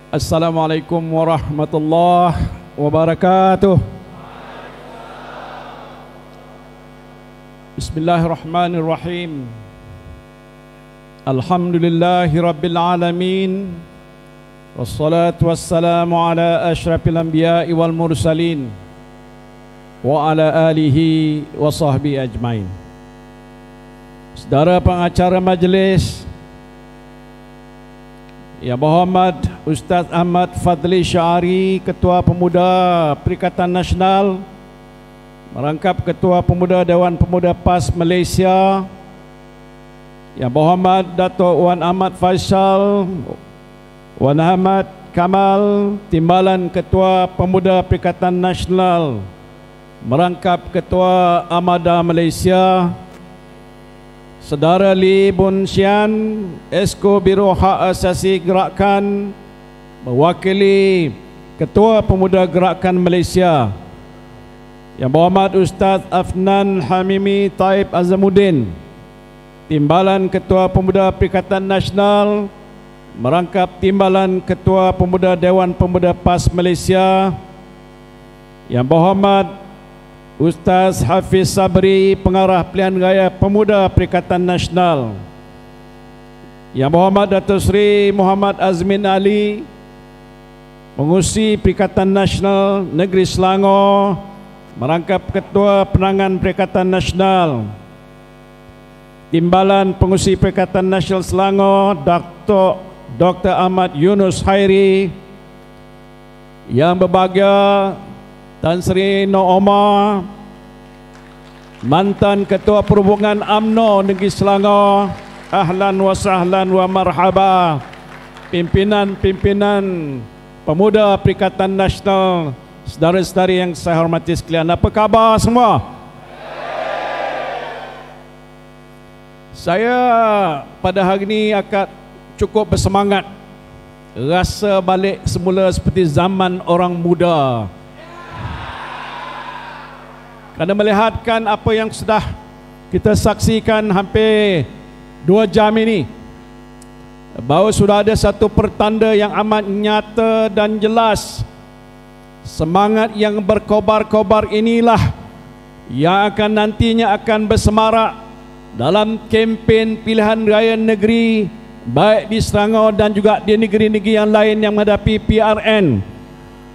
Assalamualaikum warahmatullahi wabarakatuh. Bismillahirrahmanirrahim. Alhamdulillahi rabbil alamin. Wassalatu wassalamu ala asyrafil anbiya'i wal mursalin wa ala alihi wa sahbihi ajmain. Saudara pengacara majlis Yang berhormat Ustaz Ahmad Fadli Syari, Ketua Pemuda Perikatan Nasional, merangkap Ketua Pemuda Dewan Pemuda PAS Malaysia. Yang berhormat Dato' Wan Ahmad Faisal, Wan Ahmad Kamal, Timbalan Ketua Pemuda Perikatan Nasional, merangkap Ketua Amada Malaysia. Saudara Lee Bun Sian, Esko Biro Hak Asasi Gerakan, mewakili Ketua Pemuda Gerakan Malaysia. Yang berhormat Ustaz Afnan Hamimi Taib Azamuddin, Timbalan Ketua Pemuda Perikatan Nasional, merangkap Timbalan Ketua Pemuda Dewan Pemuda PAS Malaysia. Yang berhormat Ustaz Hafiz Sabri, Pengarah Pilihan Raya Pemuda Perikatan Nasional. Yang berhormat Datuk Seri Muhammad Azmin Ali, Pengurusi Perikatan Nasional Negeri Selangor, merangkap Ketua Penangan Perikatan Nasional. Timbalan Pengurusi Perikatan Nasional Selangor, Dr. Ahmad Yunus Hairi. Yang berbahagia Tan Sri Noh Omar, mantan Ketua Perhubungan UMNO Negeri Selangor, ahlan wa sahlan wa marhaba. Pimpinan-pimpinan Pemuda Perikatan Nasional, saudara-saudari yang saya hormati sekalian, apa khabar semua? Saya pada hari ini akan cukup bersemangat, rasa balik semula seperti zaman orang muda. Kerana melihatkan apa yang sudah kita saksikan hampir 2 jam ini, bahawa sudah ada satu pertanda yang amat nyata dan jelas. Semangat yang berkobar-kobar inilah yang akan nantinya akan bersemarak dalam kempen pilihan raya negeri, baik di Selangor dan juga di negeri-negeri yang lain yang menghadapi PRN.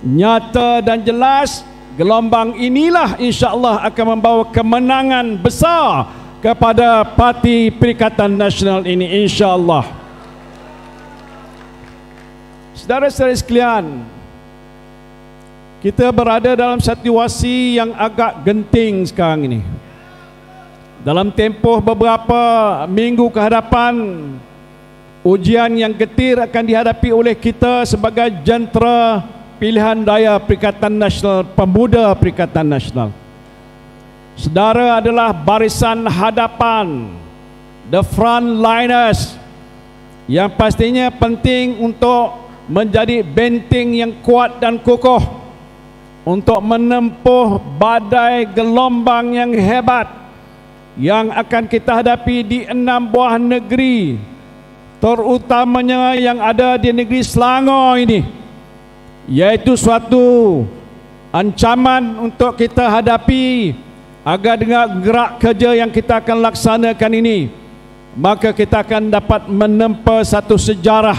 Nyata dan jelas, gelombang inilah insya-Allah akan membawa kemenangan besar kepada Parti Perikatan Nasional ini, insya-Allah. Saudara-saudari sekalian, kita berada dalam situasi yang agak genting sekarang ini. Dalam tempoh beberapa minggu ke hadapan, ujian yang getir akan dihadapi oleh kita sebagai jentera pilihan raya Perikatan Nasional, Pemuda Perikatan Nasional. Saudara adalah barisan hadapan, the front liners, yang pastinya penting untuk menjadi benteng yang kuat dan kokoh untuk menempuh badai gelombang yang hebat yang akan kita hadapi di 6 buah negeri, terutamanya yang ada di negeri Selangor ini, yaitu suatu ancaman untuk kita hadapi. Agar dengan gerak kerja yang kita akan laksanakan ini, maka kita akan dapat menempa satu sejarah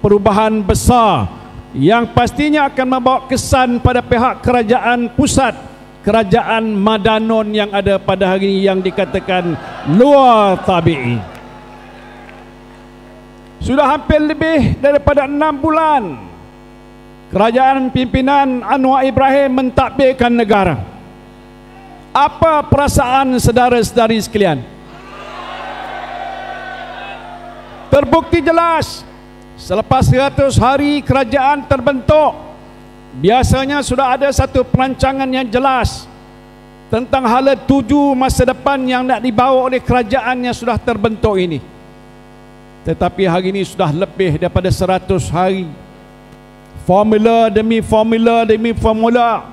perubahan besar yang pastinya akan membawa kesan pada pihak kerajaan pusat, kerajaan Madanon yang ada pada hari ini yang dikatakan luar tabi'i. Sudah hampir lebih daripada 6 bulan kerajaan pimpinan Anwar Ibrahim mentadbirkan negara. Apa perasaan saudara-saudari sekalian? Terbukti jelas, selepas 100 hari kerajaan terbentuk, biasanya sudah ada satu perancangan yang jelas tentang hala tuju masa depan yang nak dibawa oleh kerajaan yang sudah terbentuk ini. Tetapi hari ini sudah lebih daripada 100 hari, formula demi formula demi formula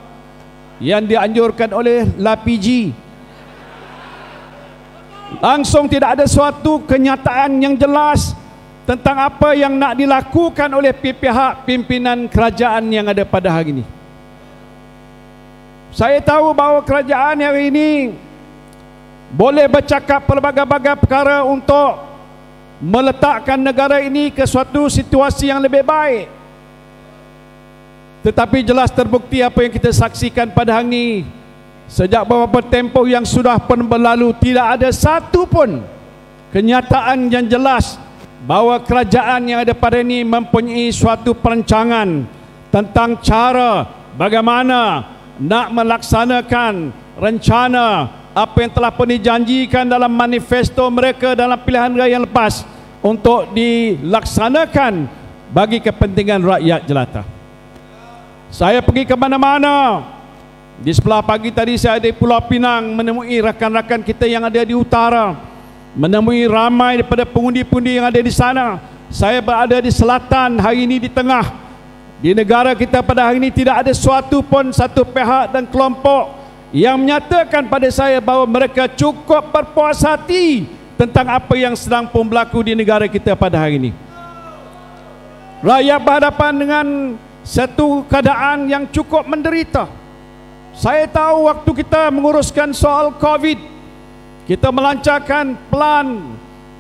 yang dianjurkan oleh LAPG Langsung tidak ada suatu kenyataan yang jelas tentang apa yang nak dilakukan oleh pihak pimpinan kerajaan yang ada pada hari ini. Saya tahu bahawa kerajaan hari ini boleh bercakap pelbagai-bagai perkara untuk meletakkan negara ini ke suatu situasi yang lebih baik. Tetapi jelas terbukti apa yang kita saksikan pada hari ini. Sejak beberapa tempoh yang sudah pun berlalu, tidak ada satu pun kenyataan yang jelas bahawa kerajaan yang ada pada ini mempunyai suatu perancangan tentang cara bagaimana nak melaksanakan rencana apa yang telah pun dijanjikan dalam manifesto mereka dalam pilihan raya yang lepas untuk dilaksanakan bagi kepentingan rakyat jelata. Saya pergi ke mana-mana. Di sebelah pagi tadi saya ada di Pulau Pinang, menemui rakan-rakan kita yang ada di utara, menemui ramai daripada pengundi-pengundi yang ada di sana. Saya berada di selatan, hari ini di tengah. Di negara kita pada hari ini tidak ada suatu pun satu pihak dan kelompok yang menyatakan pada saya bahawa mereka cukup berpuas hati tentang apa yang sedang pun berlaku di negara kita pada hari ini. Rakyat berhadapan dengan satu keadaan yang cukup menderita. Saya tahu waktu kita menguruskan soal COVID, kita melancarkan plan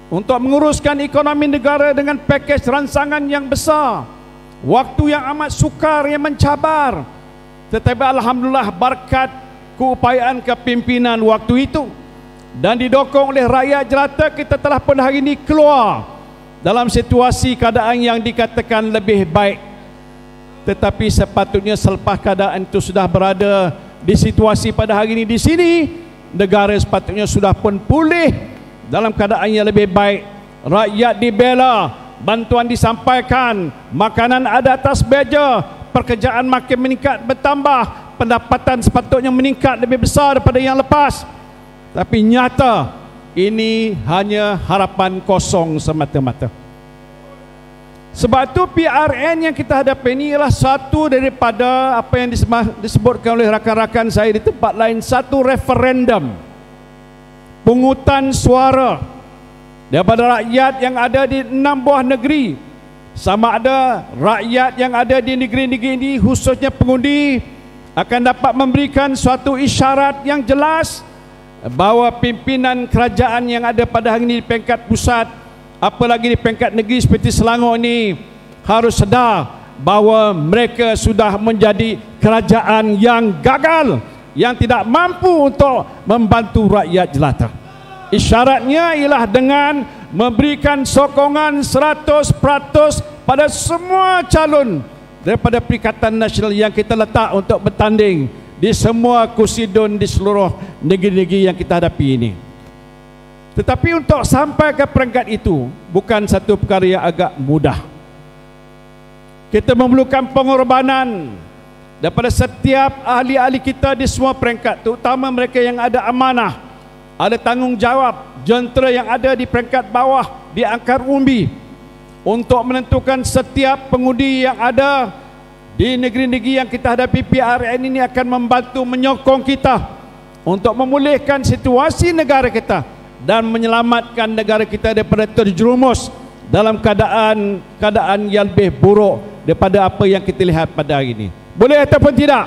untuk menguruskan ekonomi negara dengan pakej rancangan yang besar, waktu yang amat sukar, yang mencabar. Tetapi alhamdulillah berkat keupayaan kepimpinan waktu itu dan didokong oleh rakyat jelata, kita telah pun hari ini keluar dalam situasi keadaan yang dikatakan lebih baik. Tetapi sepatutnya selepas keadaan itu sudah berada di situasi pada hari ini di sini, negara sepatutnya sudah pun pulih dalam keadaan yang lebih baik. Rakyat dibela, bantuan disampaikan, makanan ada atas meja, pekerjaan makin meningkat bertambah, pendapatan sepatutnya meningkat lebih besar daripada yang lepas. Tapi nyata ini hanya harapan kosong semata-mata. Sebab itu PRN yang kita hadapi ini ialah satu daripada apa yang disebutkan oleh rakan-rakan saya di tempat lain, satu referendum pungutan suara daripada rakyat yang ada di 6 buah negeri. Sama ada rakyat yang ada di negeri-negeri ini, khususnya pengundi, akan dapat memberikan suatu isyarat yang jelas bahawa pimpinan kerajaan yang ada pada hari ini di peringkat pusat, apalagi di peringkat negeri seperti Selangor ini, harus sedar bahawa mereka sudah menjadi kerajaan yang gagal, yang tidak mampu untuk membantu rakyat jelata. Isyaratnya ialah dengan memberikan sokongan 100% pada semua calon daripada Perikatan Nasional yang kita letak untuk bertanding di semua kursi DUN di seluruh negeri-negeri yang kita hadapi ini. Tetapi untuk sampai ke peringkat itu bukan satu perkara yang agak mudah. Kita memerlukan pengorbanan daripada setiap ahli-ahli kita di semua peringkat, terutama mereka yang ada amanah, ada tanggungjawab, jentera yang ada di peringkat bawah, di akar umbi, untuk menentukan setiap pengundi yang ada di negeri-negeri yang kita hadapi. PRN ini akan membantu menyokong kita untuk memulihkan situasi negara kita dan menyelamatkan negara kita daripada terjerumus dalam keadaan yang lebih buruk daripada apa yang kita lihat pada hari ini. Boleh ataupun tidak?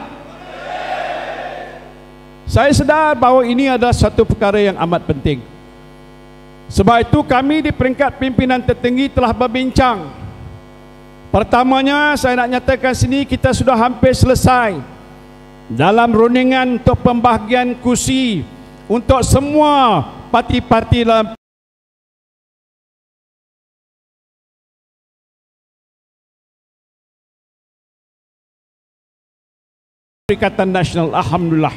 Saya sedar bahawa ini adalah satu perkara yang amat penting. Sebab itu kami di peringkat pimpinan tertinggi telah berbincang. Pertamanya saya nak nyatakan sini, kita sudah hampir selesai dalam rundingan untuk pembahagian kursi untuk semua parti-parti dalam Perikatan Nasional. Alhamdulillah.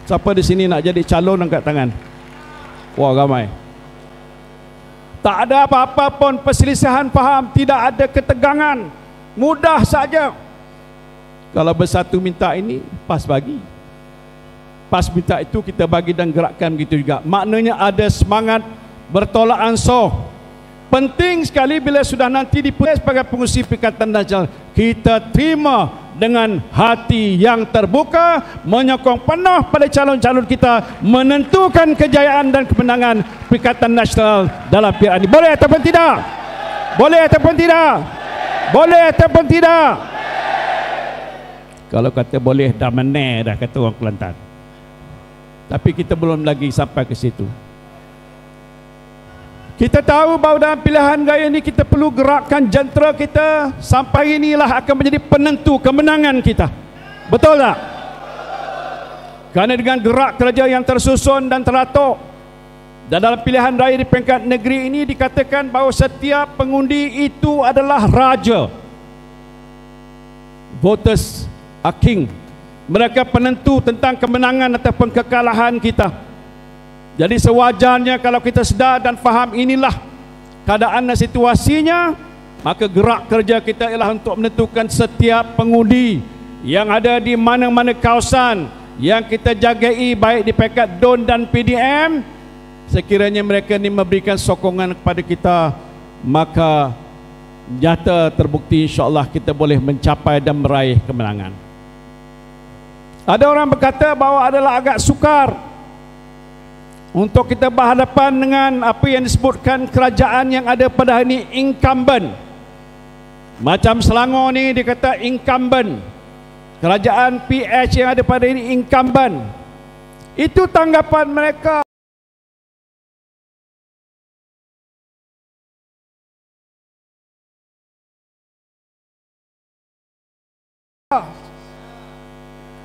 Siapa di sini nak jadi calon, angkat tangan. Wah, ramai. Tak ada apa-apa pun perselisihan faham, tidak ada ketegangan, mudah saja. Kalau bersatu minta ini, pas bagi. PAS minta itu, kita bagi dan gerakkan begitu juga. Maknanya ada semangat bertolak ansur. Penting sekali bila sudah nanti diputus sebagai pengurusi Perikatan Nasional, kita terima dengan hati yang terbuka, menyokong penuh pada calon-calon kita menentukan kejayaan dan kemenangan Perikatan Nasional dalam PRN ini. Boleh ataupun tidak? Boleh ataupun tidak? Boleh ataupun tidak? Kalau kata boleh, dah meneh dah, kata orang Kelantan. Tapi kita belum lagi sampai ke situ. Kita tahu bahawa dalam pilihan raya ini kita perlu gerakkan jentera kita. Sampai inilah akan menjadi penentu kemenangan kita. Betul tak? Kerana dengan gerak kerja yang tersusun dan teratur, dan dalam pilihan raya di peringkat negeri ini dikatakan bahawa setiap pengundi itu adalah raja. Voters are king. Mereka penentu tentang kemenangan ataupun kekalahan kita. Jadi sewajarnya kalau kita sedar dan faham inilah keadaan dan situasinya, maka gerak kerja kita ialah untuk menentukan setiap pengundi yang ada di mana-mana kawasan yang kita jagai, baik di peringkat DUN dan PDM. Sekiranya mereka ini memberikan sokongan kepada kita, maka nyata terbukti insya-Allah kita boleh mencapai dan meraih kemenangan. Ada orang berkata bahawa adalah agak sukar untuk kita berhadapan dengan apa yang disebutkan kerajaan yang ada pada hari ini incumbent. Macam Selangor ni dia kata incumbent. Kerajaan PH yang ada pada ini incumbent. Itu tanggapan mereka.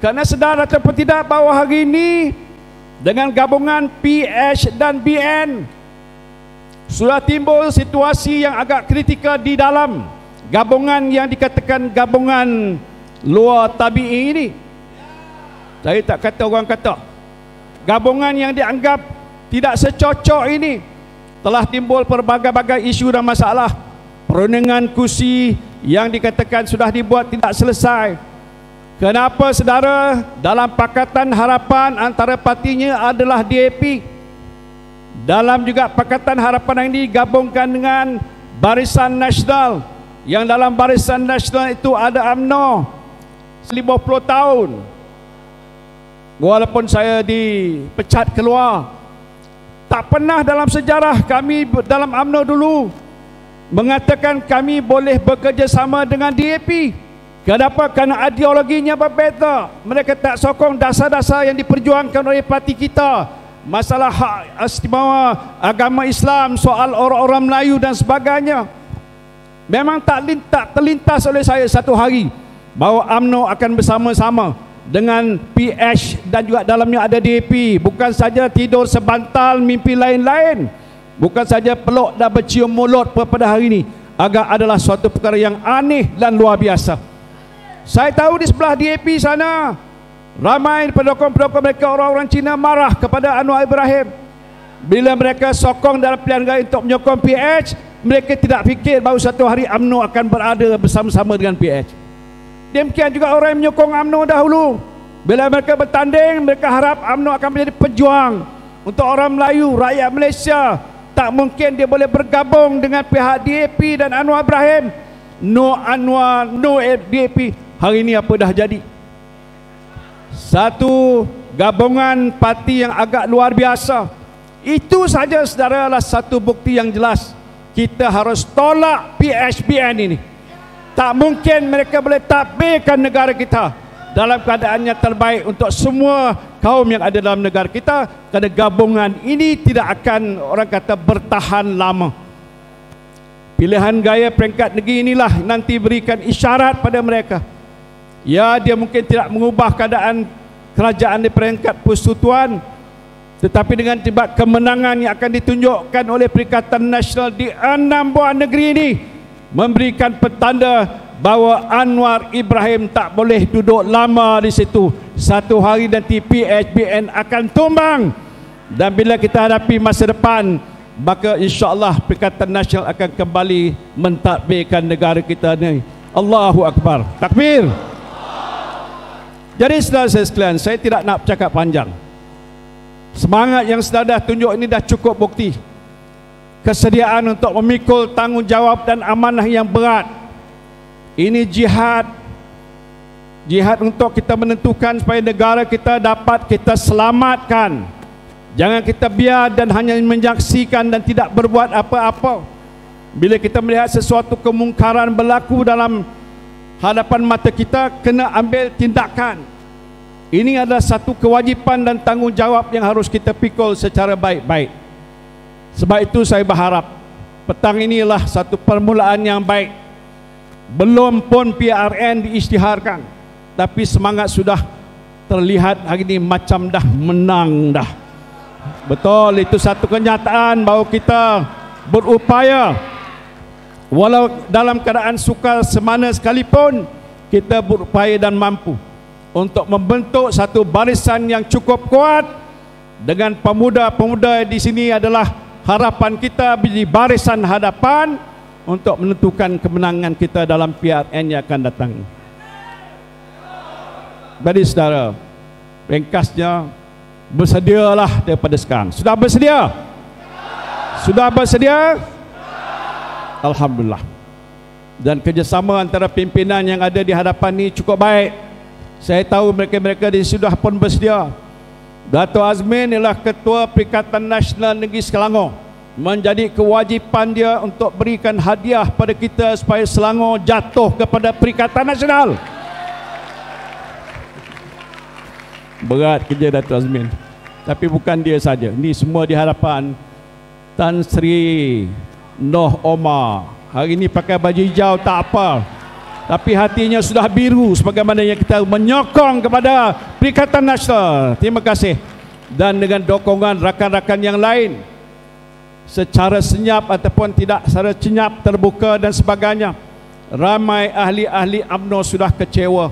Kerana sedar ataupun tidak bahawa hari ini dengan gabungan PH dan BN sudah timbul situasi yang agak kritikal di dalam gabungan yang dikatakan gabungan luar tabi'i ini. Saya tak kata orang kata. Gabungan yang dianggap tidak secocok ini telah timbul pelbagai-bagai isu dan masalah. Perundingan kursi yang dikatakan sudah dibuat tidak selesai. Kenapa saudara? Dalam Pakatan Harapan antara partinya adalah DAP. Dalam juga Pakatan Harapan ini digabungkan dengan Barisan Nasional, yang dalam Barisan Nasional itu ada UMNO 50 tahun. Walaupun saya dipecat keluar, tak pernah dalam sejarah kami dalam UMNO dulu mengatakan kami boleh bekerjasama dengan DAP. Kenapa? Kerana ideologinya berbeza. Mereka tak sokong dasar-dasar yang diperjuangkan oleh parti kita. Masalah hak istimewa agama Islam, soal orang-orang Melayu dan sebagainya. Memang tak terlintas oleh saya satu hari bahawa UMNO akan bersama-sama dengan PH dan juga dalamnya ada DAP. Bukan saja tidur sebantal mimpi lain-lain, bukan saja peluk dan bercium mulut pada hari ini. Agak adalah suatu perkara yang aneh dan luar biasa. Saya tahu di sebelah DAP sana ramai pendukung-pendukung mereka orang-orang Cina marah kepada Anwar Ibrahim bila mereka sokong dalam pilihan raya untuk menyokong PH. Mereka tidak fikir bahawa satu hari UMNO akan berada bersama-sama dengan PH. Demikian juga orang yang menyokong UMNO dahulu, bila mereka bertanding, mereka harap UMNO akan menjadi pejuang untuk orang Melayu, rakyat Malaysia. Tak mungkin dia boleh bergabung dengan pihak DAP dan Anwar Ibrahim. No Anwar, no DAP. Hari ini apa dah jadi? Satu gabungan parti yang agak luar biasa. Itu saja saudara adalah satu bukti yang jelas. Kita harus tolak PHBN ini. Tak mungkin mereka boleh takbirkan negara kita dalam keadaan yang terbaik untuk semua kaum yang ada dalam negara kita. Kerana gabungan ini tidak akan, orang kata, bertahan lama. Pilihan gaya peringkat negeri inilah nanti berikan isyarat pada mereka. Ya, dia mungkin tidak mengubah keadaan kerajaan di peringkat persekutuan, tetapi dengan tiba kemenangan yang akan ditunjukkan oleh Perikatan Nasional di 6 buah negeri ini memberikan petanda bahawa Anwar Ibrahim tak boleh duduk lama di situ. Satu hari nanti PHBN akan tumbang, dan bila kita hadapi masa depan, maka insya-Allah Perikatan Nasional akan kembali mentadbirkan negara kita ni. Allahu Akbar. Takbir. Jadi saudara saya sekalian, saya tidak nak bercakap panjang. Semangat yang saudara dah tunjuk ini dah cukup bukti kesediaan untuk memikul tanggungjawab dan amanah yang berat. Ini jihad. Jihad untuk kita menentukan supaya negara kita dapat kita selamatkan. Jangan kita biar dan hanya menyaksikan dan tidak berbuat apa-apa. Bila kita melihat sesuatu kemungkaran berlaku dalam hadapan mata kita, kena ambil tindakan. Ini adalah satu kewajipan dan tanggungjawab yang harus kita pikul secara baik-baik. Sebab itu saya berharap petang inilah satu permulaan yang baik. Belum pun PRN diisytiharkan, tapi semangat sudah terlihat hari ini macam dah menang dah. Betul, itu satu kenyataan bahawa kita berupaya walau dalam keadaan sukar semana sekalipun, kita berupaya dan mampu untuk membentuk satu barisan yang cukup kuat dengan pemuda-pemuda di sini adalah harapan kita di barisan hadapan untuk menentukan kemenangan kita dalam PRN yang akan datang. Jadi saudara, ringkasnya bersedialah daripada sekarang. Sudah bersedia? Sudah bersedia? Alhamdulillah. Dan kerjasama antara pimpinan yang ada di hadapan ini cukup baik. Saya tahu mereka-mereka sudah pun bersedia. Dato' Azmin ialah Ketua Perikatan Nasional Negeri Selangor. Menjadi kewajipan dia untuk berikan hadiah pada kita supaya Selangor jatuh kepada Perikatan Nasional. Berat kerja Dato' Azmin. Tapi bukan dia saja. Ini semua di hadapan Tan Sri Noh Omar. Hari ini pakai baju hijau tak apa, tapi hatinya sudah biru sebagaimana yang kita menyokong kepada Perikatan Nasional. Terima kasih. Dan dengan dokongan rakan-rakan yang lain secara senyap ataupun tidak secara senyap, terbuka dan sebagainya. Ramai ahli-ahli UMNO sudah kecewa.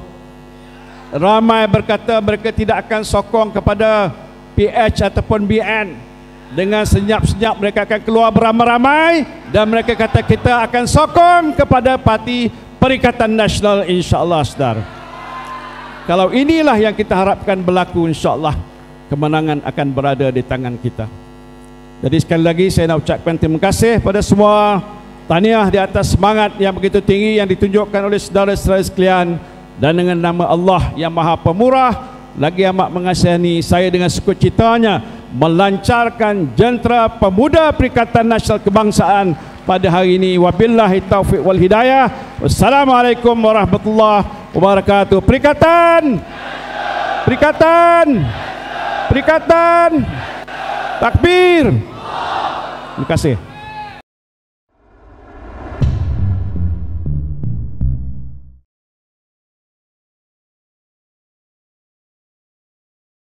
Ramai berkata mereka tidak akan sokong kepada PH ataupun BN. Dengan senyap-senyap mereka akan keluar beramai-ramai dan mereka kata kita akan sokong kepada parti Perikatan Nasional, insya-Allah saudara. Kalau inilah yang kita harapkan berlaku, insya-Allah kemenangan akan berada di tangan kita. Jadi sekali lagi saya nak ucapkan terima kasih pada semua. Tahniah di atas semangat yang begitu tinggi yang ditunjukkan oleh saudara-saudara sekalian, dan dengan nama Allah yang Maha Pemurah lagi amat mengasihani, saya dengan sukacitanya melancarkan jentera pemuda Perikatan Nasional Kebangsaan pada hari ini. Wabillahi taufiq wal hidayah. Wassalamualaikum warahmatullahi wabarakatuh. Perikatan, Perikatan, Perikatan, takbir. Terima kasih.